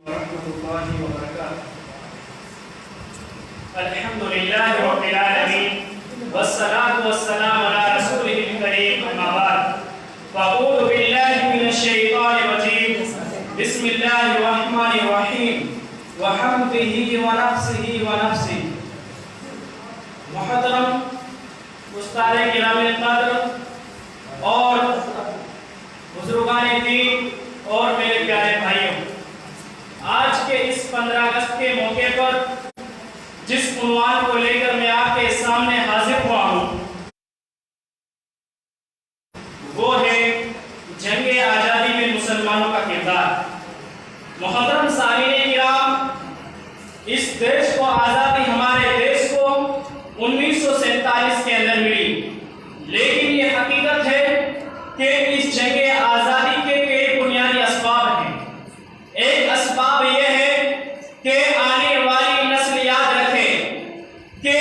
ورحمۃ اللہ وبرکاتہ۔ الحمد للہ رب العالمین والصلاة والسلام علی رسولہ الکریم، اما بعد، فاعوذ باللہ من الشیطان الرجیم، بسم اللہ الرحمن الرحیم، وحمدہ ونفسہ ونفسہ۔ محترم استاد کرام قدر اور بزرگان دین اور میرے پیارے بھائیوں، آج کے اس 15 اگست کے موقع پر جس عنوان کو لے کر میں آپ کے سامنے حاضر ہوا ہوں وہ ہے جنگ آزادی میں مسلمانوں کا کردار۔ محترم سامعین کرام، اس دیش کو آزادی، ہمارے دیش کو 1947 کے اندر ملی، لیکن یہ حقیقت ہے کہ اس جنگ آزادی کے کئی بنیادی اسباب ہیں۔ ایک اسباب یہ ہے کہ آنے والی نسل یاد رکھے کہ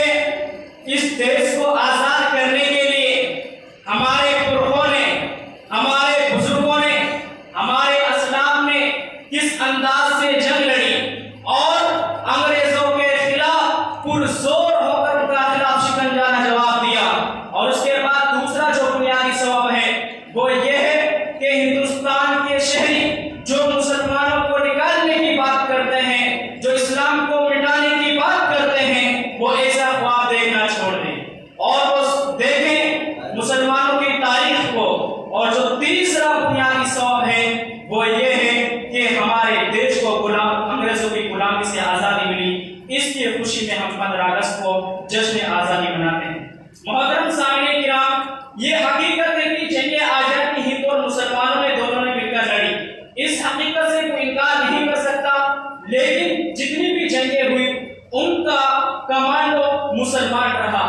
اس دیش کو آزاد کرنے کے لیے ہمارے پرخوں نے، ہمارے بزرگوں نے، ہمارے اسلاف نے کس انداز سے جنگ لڑی اور انگریزوں کے خلاف پرزور ہو کر ان کا خلاف شکنجہ جواب دیا۔ اور اس کے بعد دوسرا جو بنیادی سبب ہے وہ یہ ہے کہ ہندوستان کے شہری جو مسلمانوں کو نکالنے کی بات کرتے ہیں، جو اسلام کو مٹانے کی بات کرتے ہیں، وہ ایسا خواب دیکھنا چھوڑ دیں اور وہ دیکھیں مسلمانوں کی تاریخ کو۔ اور جو تیسرا بنیادی سبب ہے وہ یہ ہے کہ ہمارے دیش کو انگریزوں کی غلامی سے آزادی ملی، اس کی خوشی میں ہم 15 اگست کو جشن آزادی مناتے ہیں۔ محترم سامعین کرام، یہ حقیقت ہے کہ جنگ آزادی ہند اور مسلمانوں نے دونوں نے مل کر لڑی، اس حقیقت سے کوئی انکار نہیں کر سکتا، لیکن جتنی بھی جنگیں ہوئی ان کا کمانڈو مسلمان رہا،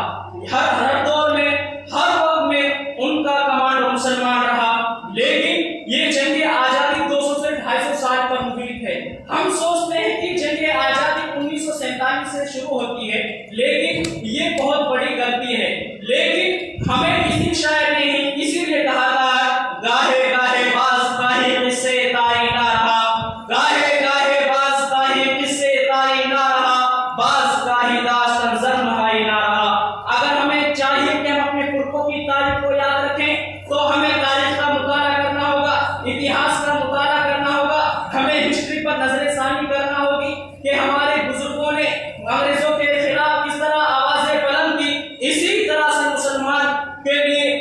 ہر دور میں، ہر وقت میں ان کا کمانڈو مسلمان رہا۔ لیکن یہ جنگ آزادی 200 سے 250 سال پر مفید ہے۔ ہم سوچتے ہیں کہ جنگ آزادی 1947 سے شروع ہوتی ہے، لیکن یہ بہت بڑی غلطی ہے۔ لیکن ہمیں کسی شاعر نے اسی لیے کہا تھا، گاہے گاہے باز کاہی قصے تاری نہ رہا، گاہے گاہے باز کاہی قصے تاری نہ رہا، باز کاہی داستان زرمہائی نہ رہا۔ اگر ہمیں چاہیے کہ ہم اپنے پرخوں کی تاریخ کو یاد رکھیں تو ہمیں تاریخ کا مطالعہ کرنا ہوگا، اتہاس کا مطالعہ کرنا ہوگا، ہمیں ہسٹری پر نظر ثانی کرنا ہوگی کہ ہمارے بزرگوں نے انگریزوں کے خلاف کس طرح آوازیں بلند کی۔ اسی طرح سے مسلمان کے لیے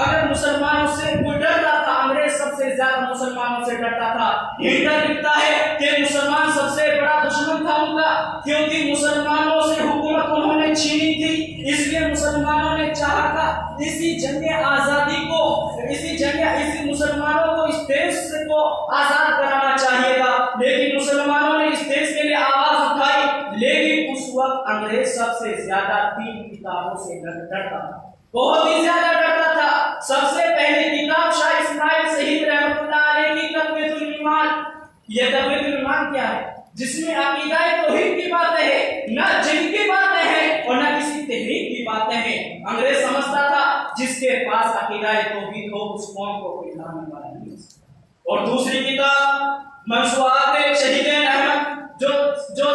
اگر مسلمانوں سے کوئی ڈرتا تھا، انگریز سب سے زیادہ مسلمانوں سے ڈرتا تھا۔ ہٹلر لکھتا ہے کہ مسلمان سب سے بڑا دشمن تھا ان کا، کیونکہ مسلمانوں سے حکومت انہوں نے چھینی تھی، اس لیے مسلمانوں نے چاہا تھا اسی جنگ آزادی کو، اسی مسلمانوں کو اس دیش سے کو آزاد کرانا چاہیے تھا۔ لیکن مسلمانوں نے اس دیش کے لیے آواز اٹھائی، لیکن اس وقت انگریز سب سے زیادہ 3 کتابوں سے ڈرتا تھا، بہت ہی زیادہ ڈرتا تھا۔ سب سے پہلی کتاب شاہ اسماعیل شہید رحمۃ اللہ علیہ کی تقویۃ الایمان۔ یہ تقویۃ الایمان کیا ہے؟ جس میں عقیدہ توحید کی باتیں ہیں، نہ جنگ کی باتیں ہیں اور نہ کسی تحریک کی باتیں ہیں۔ انگریز سمجھتا تھا جس کے پاس عقیدہ توحید ہو اس قوم کو کوئی لانے والا نہیں ہو سکتا۔ اور دوسری کتاب منصوبات شہید احمد، جو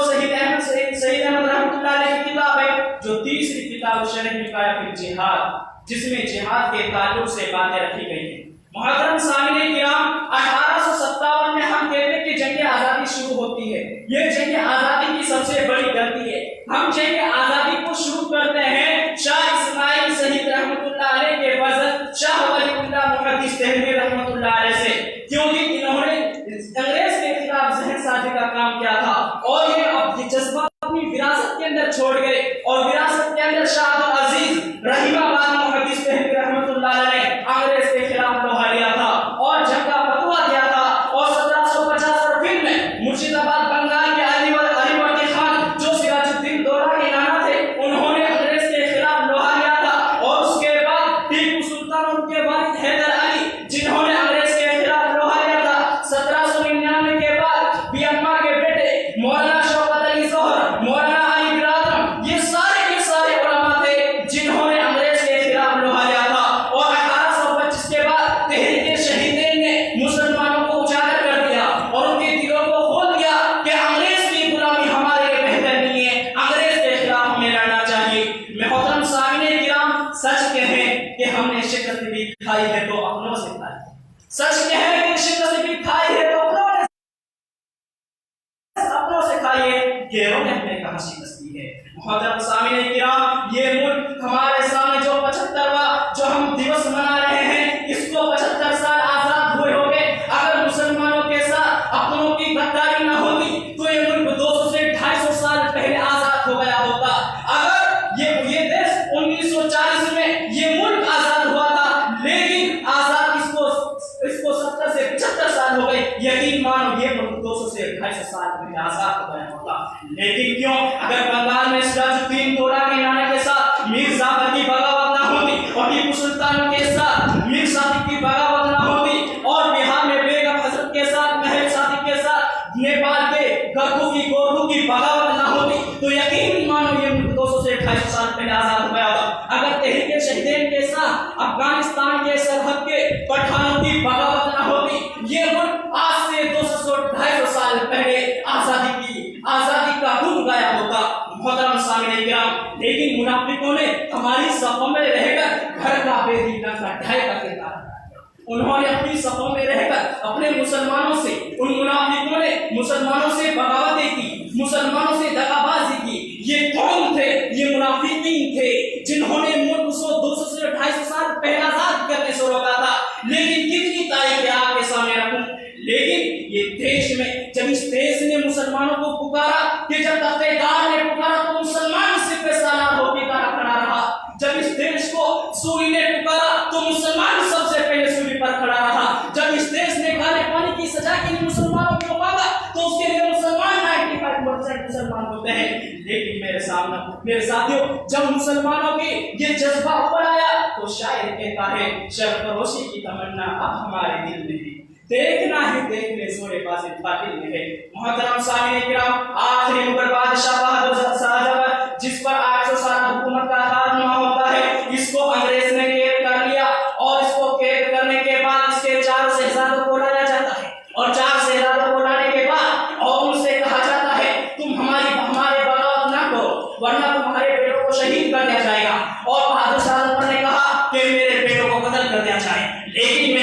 شہید احمد رحمۃ اللہ علیہ کی کتاب ہے۔ جو تیسری کتاب شرح نکایا فی الجہاد، جس میں جہاد کے تعلق سے باتیں رکھی گئی ہیں۔ محترم سامعین کرام، 1857 میں ہم کہتے ہیں کہ جنگ آزادی شروع ہوتی ہے۔ یہ جنگ آزادی کی سب سے بڑی غلطی ہے۔ ہم جنگ آزادی کو شروع کرتے ہیں شاہ اسماعیل شہید رحمۃ اللہ علیہ کے وزن شاہ ولی اللہ محدث دہلوی رحمۃ اللہ علیہ سے، کیونکہ انہوں نے انگریز کے خلاف ذہن سازی کا کام کیا تھا اور یہ جذبہ اپنی وراثت کے اندر چھوڑ گئے، اور وراثت کے اندر شاہ عبد العزیز رحمہ اللہ محدث دہلوی رحمۃ اللہ علیہ نے انگریز کے خلاف لوہا لیا تھا اور جنگ کا فتویٰ دیا تھا۔ اور 1750 میں مرشد آباد بنگال کے علی وردی خان، جو سراج الدین دورہ کے نانا تھے، انہوں نے انگریز کے خلاف لوہا لیا تھا۔ اور اس کے بعد ٹیپو سلطان اور ان کے والد حیدر علی، جنہوں نے انگریز کے خلاف لوہا لیا تھا۔ 1799 کے بعد بھی اماں کے بیٹے مولانا شوکت علی ظہر، مولانا علی برادرم، کہ ہم نے شکست بھی کھائی ہے تو اپنوں سے کھائی ہے، سچ یہ ہے کہ شکست بھی کھائی ہے تو اپنوں سے کھائی ہے، غیروں نے ہمیں کہاں شکست دی ہے۔ محترم سامعین کرام، یہ ملک ہمارے سامنے جو 75واں جو ہم دیوس منا رہے ہیں، اس کو 75 سال آزاد ہوئے ہو گئے۔ اگر مسلمانوں کے ساتھ اپنوں کی غداری نہ ہوتی تو یہ ملک 200 سے 250 سال پہلے آزاد ہو گیا ہوتا۔ اگر یہ دیش 1940 میں یہ ملک آزاد ہوا تھا، لیکن آزاد اس کو 70 سے 75 سال ہو گئے، یقین مانو یہ ملک 200 سے 250 سال پہلے آزاد ہو گیا ہوتا۔ لیکن کیوں؟ اگر بنگال میں سراج الدین تورانی نانا کے ساتھ میر ظافر کی بغاوت نہ ہوتی، اور ٹیپو سلطان کے ساتھ میر صادق کی بغاوت نہ ہوتی، اور بہار میں بیگم حضرت کے ساتھ مہر صادق کے ساتھ نیپال کے گورکھو کی بغاوت نہ ہوتی، تو یقین مانو یہ ملک 200 سے 250 سال پہلے آزاد ہو گیا ہوتا۔ اگر تحریک شہیدین کے ساتھ افغانستان کے سرحد کے پٹھانوں کی بغاوت نہ ہوتی، یہ ملک آج سے 200 250 سال پہلے آزادی کا حکم گایا ہوتا۔ محترم سامعین کرام، لیکن منافقوں نے ہماری صفوں میں رہ کر گھر کا بے دینا کا ڈھائی کا کردار ادا کیا۔ انہوں نے اپنی صفوں میں رہ کر اپنے مسلمانوں سے، ان منافقوں نے مسلمانوں سے بغاوتیں کی، مسلمانوں سے دغا بازی کی۔ یہ کون تھے؟ یہ منافقین تھے، جنہوں نے ملک کو 200 سے 250 سال پہلے آزاد کرنے سے روکا تھا۔ لیکن کتنی تاریخیں آپ کے سامنے رکھوں، لیکن یہ دیش میں جب اس دیش نے مسلمانوں کو پکارا، کہ جب تختیدار نے پکارا تو مسلمان صرف سالار ہو کے کھڑا رہا، جب اس دیش کو سوری نے پکارا تو مسلمان سب سے پہلے سوری پر کھڑا رہا، جب اس دیش نے کالے پانی کی سزا کے لیے مسلمانوں کو مانگا تو اس کے لیے مسلمان 95% مسلمان ہوتے ہیں۔ لیکن میرے ساتھیوں، جب مسلمانوں کی یہ جذبہ اوپر آیا تو شاعر کہتا ہے، شرف فروشی کی تمنا اب ہمارے دل میں ہے، دیکھنا ہی دیکھنے سونے بازی باطل میں ہے۔ محترم سامعین کرام، آخری مغل بادشاہ بہادر شاہ جس پر 800 سال حکومت کا خاتمہ ہوتا ہے، اس کو انگریز نے قید کر لیا، اور اس کو قید کرنے کے بعد اس کے 4 شہزادوں کو لایا جاتا ہے، اور 4 شہزادوں کو لانے کے بعد اور ان سے کہا جاتا ہے تم ہمارے بغاوت نہ کرو ورنہ تمہارے بیٹوں کو شہید کر دیا جائے گا۔ اور بہادر شاہ نے کہا کہ میرے بیٹوں کو قتل کر دیا جائے، لیکن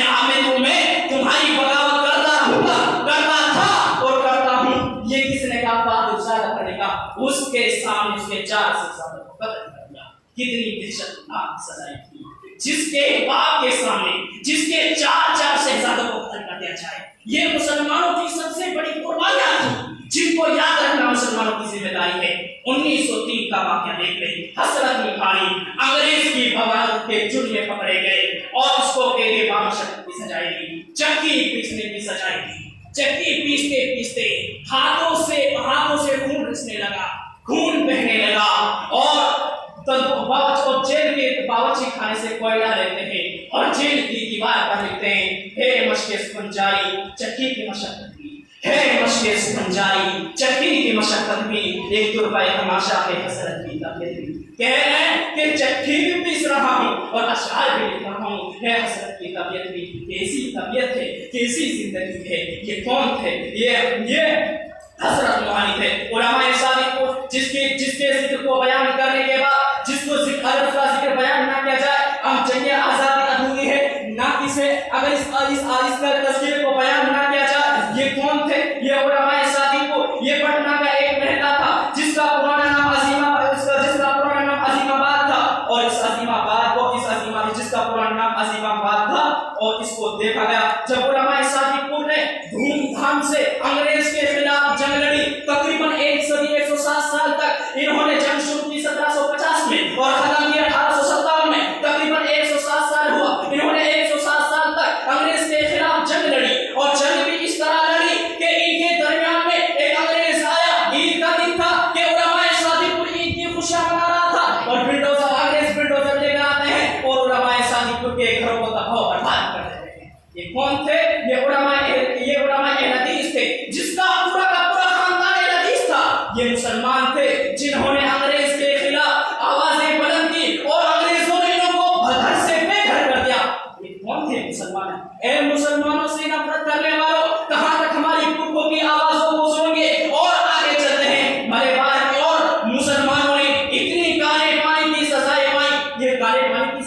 میں تمہاری بغاوت کرتا تھا اور کرتا ہوں۔ یہ کس نے کہا؟ بہادر شاہ نے کہا، اس کے سامنے اس کے 4 شہزادوں کو قتل کر دیا۔ کتنی دہشتناک سزا تھی، جس کے باپ کے سامنے جس کے 4 شہزادوں کو قتل کر دیا جائے۔ یہ مسلمانوں کی سب سے بڑی قربانیاں تھیں، جن کو یاد رکھنا مسلمانوں کی ذمہ داری ہے۔ 1903 کا واقعہ دیکھ لیں، حسرت نبھانی، انگریز کی بغاوت کے جرم میں پکڑے گئے اور اس کو قید بامشقت کی سزائے دی، چکی پیسنے کی سزائے دی۔ چکی پیستے پیستے ہاتھوں سے خون رسنے لگا، خون بہنے لگا، اور جیل کے باورچی خانے سے کوئلہ لیتے ہیں اور جیل کی دیوار پر لکھتے ہیں، ہے مشق سخن جاری چکی کی مشقت بھی، ہے مشق سخن جاری چکی کی مشقت بھی، ایک درپے تماشا ہے حسرت کی طبیعت بھی۔ کہہ رہے ہیں کہ چکی بھی پیس رہا ہوں اور اشعار بھی لکھ رہا ہوں، ہے حسرت کی طبیعت بھی۔ کیسی طبیعت ہے، کیسی زندگی ہے، یہ کون تھے؟ یہ حضرت نبھانی تھے، علماء صادق کو جس کے ذکر کو بیان کرنے کے بعد جس کو اگر اس کا ذکر بیان نہ کیا جائے، ہم جنگ آزادی ادھوری ہے نہ کسے، اگر اس کا تذکرے کو بیان نہ کیا جائے۔ یہ کون تھے؟ یہ علماء صادق کو، یہ پٹنہ کا ایک مہتا تھا جس کا پرانا نام عظیم آباد تھا، اور جس کا پرانا نام عظیم آباد تھا، اور اس کو دیکھا گیا جب علماء صادق کو نے دھوم دھام سے انگریز کے خلاف جنگ لڑی۔ تقریباً 160 سال تک انہوں نے جنگ شروع کی 1750 میں اور ختم کی 1857 میں، تقریباً 160 سال ہوا۔ انہوں نے 160 سال تک انگریز کے خلاف جنگ لڑی، اور جنگ بھی اس طرح لڑی کہ ان کے درمیان میں ایک انگریز آیا، عید کا دن تھا کہ علماء صادق پور عید کی خوشیاں منا رہا تھا، اور انگریز بلڈوزر لے کر آتے ہیں اور علماء صادق پور کے گھروں کو تباہ و برباد کر دیتے ہیں۔ یہ کون تھے؟ یہ علماء اہل حدیث تھے، جس کا پورا خاندان اہل حدیث تھا۔ یہ مسلمان تھے جنہوں نے انگریز کے خلاف آوازیں بلند کی، اور انگریزوں نے ان کو گھر سے بے گھر کر دیا۔ یہ کون تھے؟ مسلمان۔ اے مسلمانوں سے نفرت کرنے والوں، کہاں تک ہماری پرکھوں کی آوازوں کو سنو گے؟ اور آگے چلتے ہیں مرے بار کی اور مسلمانوں نے اتنی کالے پانی کی سزائیں پائی۔ یہ کالے پانی کی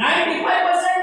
95%